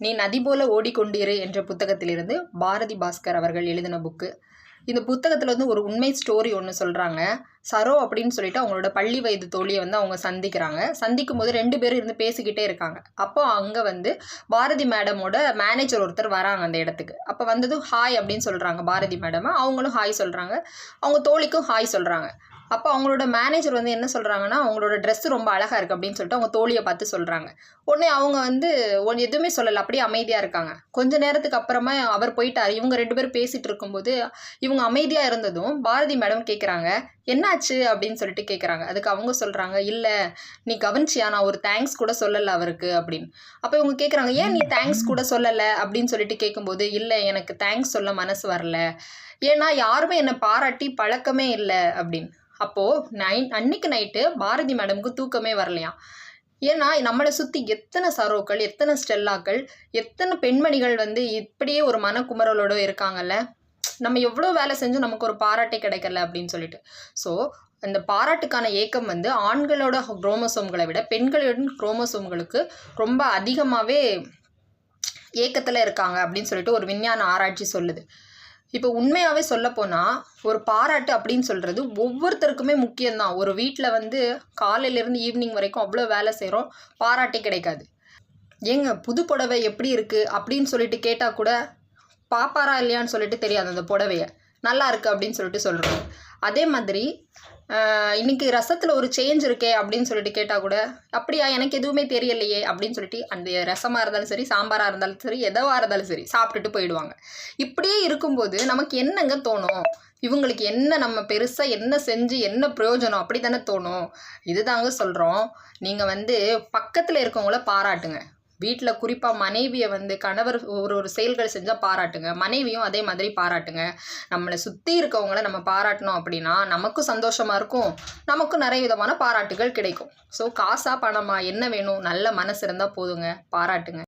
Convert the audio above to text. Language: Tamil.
நீ நதி போல ஓடிக்கொண்டிரு என்ற புத்தகத்திலிருந்து பாரதி பாஸ்கர் அவர்கள் எழுதின புக்கு. இந்த புத்தகத்தில் வந்து ஒரு உண்மை ஸ்டோரி ஒன்று சொல்கிறாங்க. சரோ அப்படின்னு சொல்லிட்டு அவங்களோட பள்ளி வயது தோழியை வந்து அவங்க சந்திக்கிறாங்க. சந்திக்கும் போது 2 பேரும் இருந்து பேசிக்கிட்டே இருக்காங்க. அப்போ அங்கே வந்து பாரதி மேடமோட மேனேஜர் ஒருத்தர் வராங்க அந்த இடத்துக்கு. அப்போ வந்ததும் ஹாய் அப்படின்னு சொல்கிறாங்க பாரதி மேடம். அவங்களும் ஹாய் சொல்கிறாங்க. அவங்க தோழிக்கும் ஹாய் சொல்கிறாங்க. அப்போ அவங்களோட மேனேஜர் வந்து என்ன சொல்கிறாங்கன்னா, அவங்களோட ட்ரெஸ்ஸு ரொம்ப அழகாக இருக்குது அப்படின்னு சொல்லிட்டு அவங்க தோழியை பார்த்து சொல்கிறாங்க. உடனே அவங்க வந்து எதுவுமே சொல்லலை, அப்படியே அமைதியாக இருக்காங்க. கொஞ்ச நேரத்துக்கு அப்புறமா அவர் போயிட்டார். இவங்க 2 பேரும் பேசிகிட்டு இருக்கும்போது இவங்க அமைதியாக இருந்ததும் பாரதி மேடம் கேட்குறாங்க, என்னாச்சு அப்படின்னு சொல்லிட்டு கேட்குறாங்க. அதுக்கு அவங்க சொல்கிறாங்க, இல்லை நீ கவனிச்சியா, நான் ஒரு தேங்க்ஸ் கூட சொல்லலை அவருக்கு அப்படின்னு. அப்போ இவங்க கேட்குறாங்க, ஏன் நீ தேங்க்ஸ் கூட சொல்லலை அப்படின்னு சொல்லிட்டு கேட்கும்போது, இல்லை எனக்கு தேங்க்ஸ் சொல்ல மனசு வரல, ஏன்னா யாருமே என்னை பாராட்டி பழக்கமே இல்லை அப்படின்னு. அப்போது அன்னைக்கு நைட்டு பாரதி மேடமுக்கு தூக்கமே வரலையாம். ஏன்னா நம்மளை சுற்றி எத்தனை சரோக்கள், எத்தனை ஸ்டெல்லாக்கள், எத்தனை பெண்மணிகள் வந்து இப்படியே ஒரு மனக்குமரலோட இருக்காங்கல்ல. நம்ம எவ்வளோ வேலை செஞ்சும் நமக்கு ஒரு பாராட்டே கிடைக்கல அப்படின்னு சொல்லிட்டு. ஸோ அந்த பாராட்டுக்கான ஏக்கம் வந்து ஆண்களோட குரோமோசோம்களை விட பெண்களோட குரோமோசோம்களுக்கு ரொம்ப அதிகமாகவே ஏக்கத்தில் இருக்காங்க அப்படின்னு சொல்லிட்டு ஒரு விஞ்ஞான ஆராய்ச்சி சொல்லுது. இப்போ உண்மையாகவே சொல்லப்போனால் ஒரு பாராட்டு அப்படின்னு சொல்கிறது ஒவ்வொருத்தருக்குமே முக்கியம்தான். ஒரு வீட்டில் வந்து காலையிலேருந்து ஈவினிங் வரைக்கும் அவ்வளோ வேலை செய்கிறோம், பாராட்டே கிடைக்காது. ஏங்க புது புடவை எப்படி இருக்குது அப்படின்னு சொல்லிட்டு கேட்டால் கூட பாப்பாரா இல்லையான்னு சொல்லிட்டு தெரியாது அந்த புடவைய. நல்லா இருக்குது அப்படின்னு சொல்லிட்டு சொல்கிறோம். அதே மாதிரி இன்றைக்கி ரசத்தில் ஒரு சேஞ்ச் இருக்கே அப்படின்னு சொல்லிட்டு கேட்டால் கூட, அப்படியா எனக்கு எதுவுமே தெரியலையே அப்படின்னு சொல்லிட்டு அந்த ரசமாக இருந்தாலும் சரி, சாம்பாராக இருந்தாலும் சரி, எதுவாக இருந்தாலும் சரி சாப்பிட்டுட்டு போயிடுவாங்க. இப்படியே இருக்கும்போது நமக்கு என்னங்க தோணும்? இவங்களுக்கு என்ன நம்ம பெருசாக என்ன செஞ்சு என்ன பிரயோஜனம் அப்படி தானே தோணும். இதுதாங்க சொல்கிறோம். நீங்கள் வந்து பக்கத்தில் இருக்கவங்கள பாராட்டுங்க. வீட்டில் குறிப்பாக மனைவியை வந்து கணவர் ஒரு செயல்கள் செஞ்சால் பாராட்டுங்க, மனைவியும் அதே மாதிரி பாராட்டுங்க. நம்மளை சுற்றி இருக்கவங்கள நம்ம பாராட்டினோம் அப்படின்னா நமக்கும் சந்தோஷமாக இருக்கும், நமக்கும் நிறைய விதமான பாராட்டுகள் கிடைக்கும். ஸோ காசா பணமா என்ன வேணும், நல்ல மனசு இருந்தால் போதுங்க, பாராட்டுங்க.